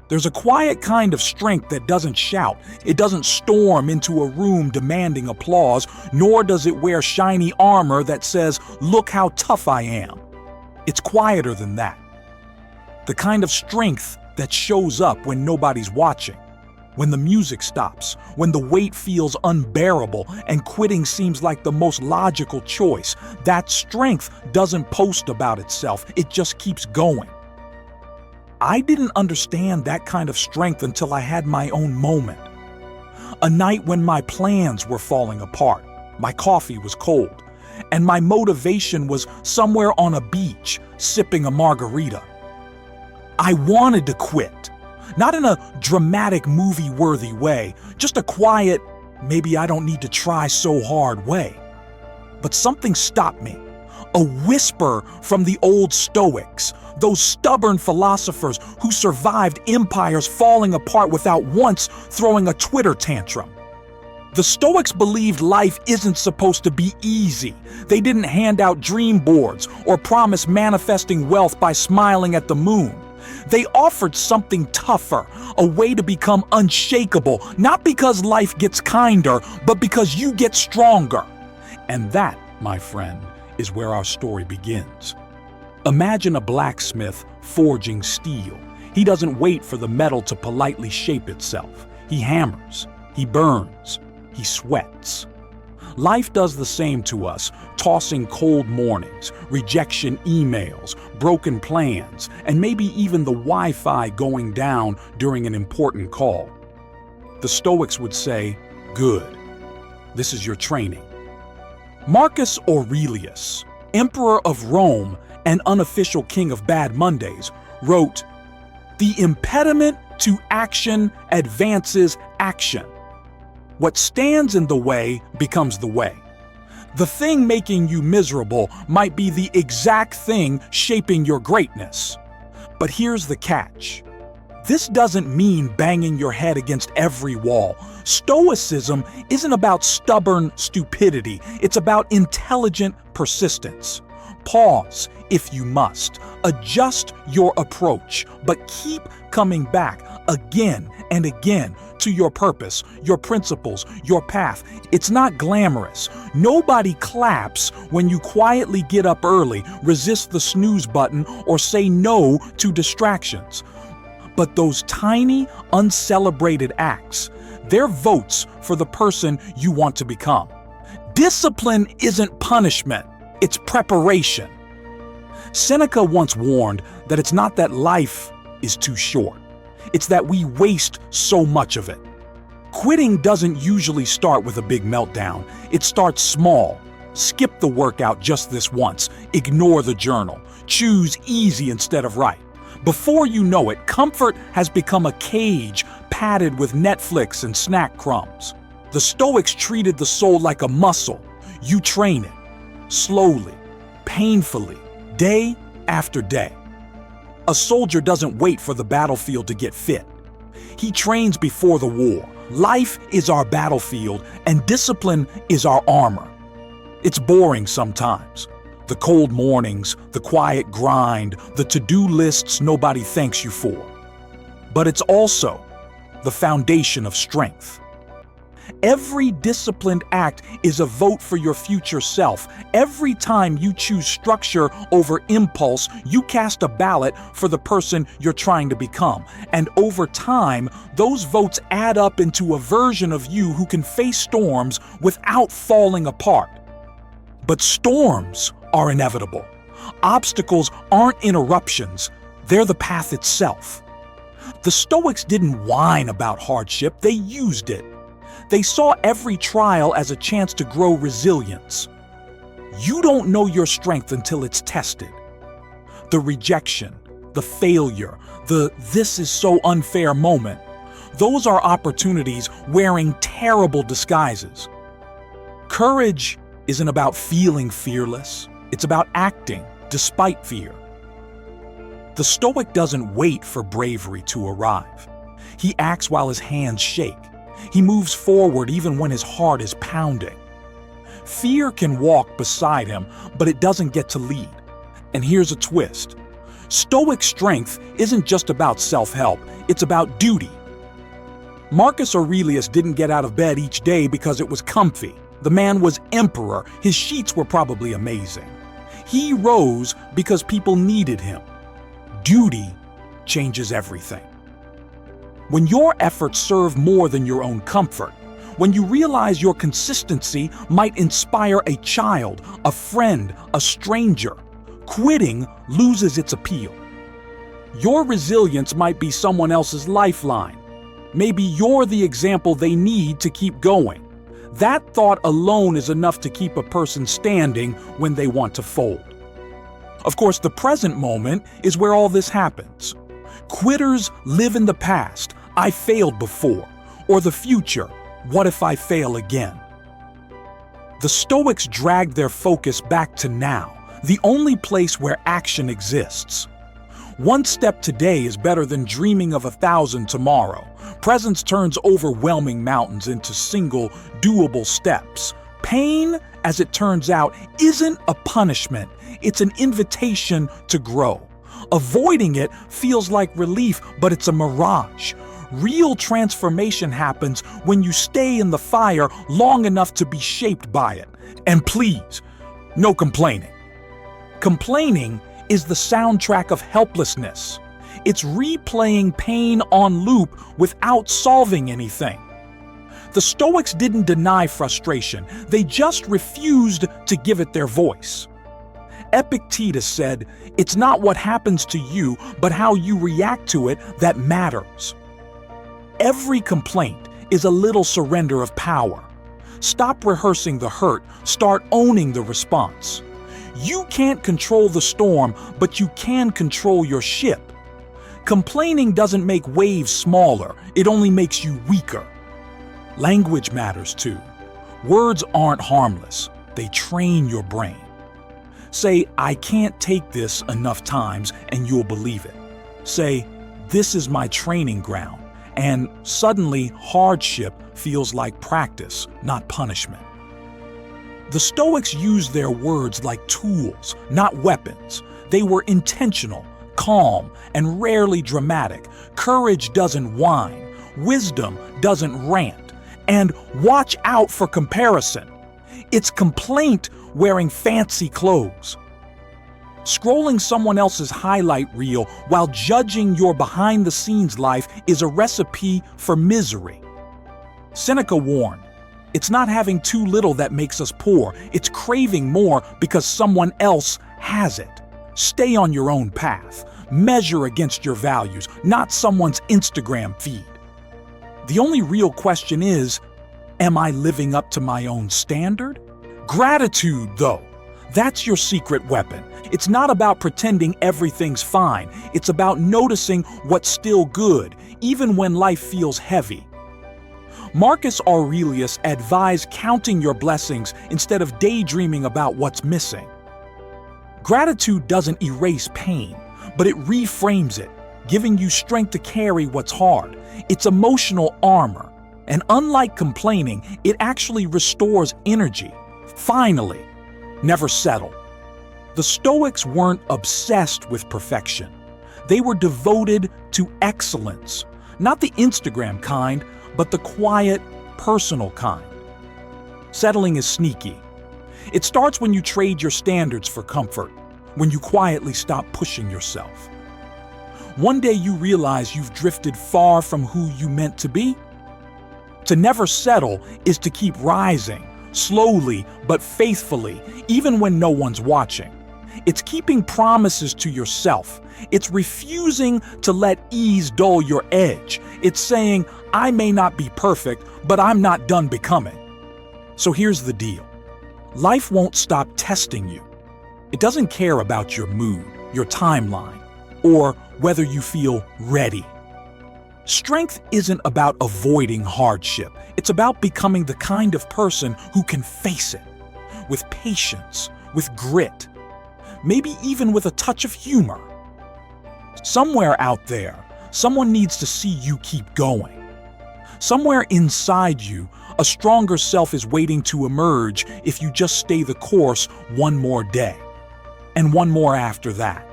There's a quiet kind of strength that doesn't shout. It doesn't storm into a room demanding applause, nor does it wear shiny armor that says, "Look how tough I am." It's quieter than that. The kind of strength that shows up when nobody's watching, when the music stops, when the weight feels unbearable and quitting seems like the most logical choice. That strength doesn't post about itself, it just keeps going. I didn't understand that kind of strength until I had my own moment. A night when my plans were falling apart, my coffee was cold, and my motivation was somewhere on a beach, sipping a margarita. I wanted to quit, not in a dramatic movie-worthy way, just a quiet, maybe I don't need to try so hard way. But something stopped me. A whisper from the old Stoics, those stubborn philosophers who survived empires falling apart without once throwing a Twitter tantrum. The Stoics believed life isn't supposed to be easy. They didn't hand out dream boards or promise manifesting wealth by smiling at the moon. They offered something tougher, a way to become unshakable, not because life gets kinder, but because you get stronger. And that, my friend, is where our story begins. Imagine a blacksmith forging steel. He doesn't wait for the metal to politely shape itself. He hammers, he burns, he sweats. Life does the same to us, tossing cold mornings, rejection emails, broken plans, and maybe even the Wi-Fi going down during an important call. The Stoics would say, "Good. This is your training." Marcus Aurelius, Emperor of Rome and unofficial king of Bad Mondays, wrote, "The impediment to action advances action. What stands in the way becomes the way. The thing making you miserable might be the exact thing shaping your greatness." But here's the catch. This doesn't mean banging your head against every wall. Stoicism isn't about stubborn stupidity. It's about intelligent persistence. Pause if you must. Adjust your approach, but keep coming back again and again to your purpose, your principles, your path. It's not glamorous. Nobody claps when you quietly get up early, resist the snooze button, or say no to distractions. But those tiny, uncelebrated acts, they're votes for the person you want to become. Discipline isn't punishment, it's preparation. Seneca once warned that it's not that life is too short, it's that we waste so much of it. Quitting doesn't usually start with a big meltdown. It starts small. Skip the workout just this once, ignore the journal, choose easy instead of right. Before you know it, comfort has become a cage padded with Netflix and snack crumbs. The Stoics treated the soul like a muscle. You train it, slowly, painfully, day after day. A soldier doesn't wait for the battlefield to get fit. He trains before the war. Life is our battlefield, and discipline is our armor. It's boring sometimes. The cold mornings, the quiet grind, the to-do lists nobody thanks you for. But it's also the foundation of strength. Every disciplined act is a vote for your future self. Every time you choose structure over impulse, you cast a ballot for the person you're trying to become. And over time, those votes add up into a version of you who can face storms without falling apart. But storms are inevitable. Obstacles aren't interruptions, they're the path itself. The Stoics didn't whine about hardship, they used it. They saw every trial as a chance to grow resilience. You don't know your strength until it's tested. The rejection, the failure, the "this is so unfair" moment, those are opportunities wearing terrible disguises. Courage isn't about feeling fearless. It's about acting despite fear. The Stoic doesn't wait for bravery to arrive. He acts while his hands shake. He moves forward even when his heart is pounding. Fear can walk beside him, but it doesn't get to lead. And here's a twist. Stoic strength isn't just about self-help. It's about duty. Marcus Aurelius didn't get out of bed each day because it was comfy. The man was emperor. His sheets were probably amazing. He rose because people needed him. Duty changes everything. When your efforts serve more than your own comfort, when you realize your consistency might inspire a child, a friend, a stranger, quitting loses its appeal. Your resilience might be someone else's lifeline. Maybe you're the example they need to keep going. That thought alone is enough to keep a person standing when they want to fold. Of course, the present moment is where all this happens. Quitters live in the past, I failed before, or the future, what if I fail again? The Stoics dragged their focus back to now, the only place where action exists. One step today is better than dreaming of 1,000 tomorrow. Presence turns overwhelming mountains into single, doable steps. Pain, as it turns out, isn't a punishment. It's an invitation to grow. Avoiding it feels like relief, but it's a mirage. Real transformation happens when you stay in the fire long enough to be shaped by it. And please, no complaining. Complaining is the soundtrack of helplessness. It's replaying pain on loop without solving anything. The Stoics didn't deny frustration, they just refused to give it their voice. Epictetus said, "It's not what happens to you, but how you react to it that matters." Every complaint is a little surrender of power. Stop rehearsing the hurt, start owning the response. You can't control the storm, but you can control your ship. Complaining doesn't make waves smaller, it only makes you weaker. Language matters too. Words aren't harmless, they train your brain. Say, "I can't take this" enough times and you'll believe it. Say, "This is my training ground," and suddenly hardship feels like practice, not punishment. The Stoics used their words like tools, not weapons. They were intentional, calm, and rarely dramatic. Courage doesn't whine, wisdom doesn't rant, and watch out for comparison. It's complaint wearing fancy clothes. Scrolling someone else's highlight reel while judging your behind-the-scenes life is a recipe for misery. Seneca warned, "It's not having too little that makes us poor, it's craving more because someone else has it." Stay on your own path. Measure against your values, not someone's Instagram feed. The only real question is, am I living up to my own standard? Gratitude, though, that's your secret weapon. It's not about pretending everything's fine. It's about noticing what's still good, even when life feels heavy. Marcus Aurelius advised counting your blessings instead of daydreaming about what's missing. Gratitude doesn't erase pain, but it reframes it, giving you strength to carry what's hard. It's emotional armor, and unlike complaining, it actually restores energy. Finally, never settle. The Stoics weren't obsessed with perfection. They were devoted to excellence, not the Instagram kind, but the quiet, personal kind. Settling is sneaky. It starts when you trade your standards for comfort, when you quietly stop pushing yourself. One day you realize you've drifted far from who you meant to be. To never settle is to keep rising, slowly but faithfully, even when no one's watching. It's keeping promises to yourself. It's refusing to let ease dull your edge. It's saying, "I may not be perfect, but I'm not done becoming." So here's the deal. Life won't stop testing you. It doesn't care about your mood, your timeline, or whether you feel ready. Strength isn't about avoiding hardship. It's about becoming the kind of person who can face it, with patience, with grit, maybe even with a touch of humor. Somewhere out there, someone needs to see you keep going. Somewhere inside you, a stronger self is waiting to emerge if you just stay the course one more day, and one more after that.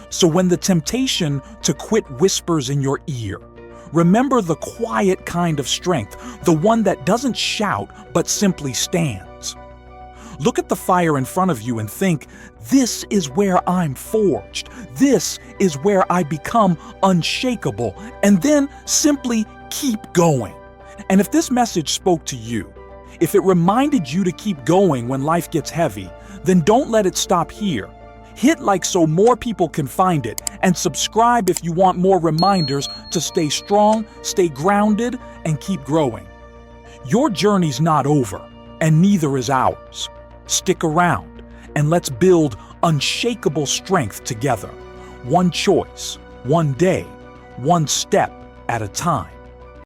So when the temptation to quit whispers in your ear, remember the quiet kind of strength, the one that doesn't shout but simply stands. Look at the fire in front of you and think, this is where I'm forged. This is where I become unshakable. And then simply keep going. And if this message spoke to you, if it reminded you to keep going when life gets heavy, then don't let it stop here. Hit like so more people can find it, and subscribe if you want more reminders to stay strong, stay grounded, and keep growing. Your journey's not over, and neither is ours. Stick around, and let's build unshakable strength together. One choice, one day, one step at a time.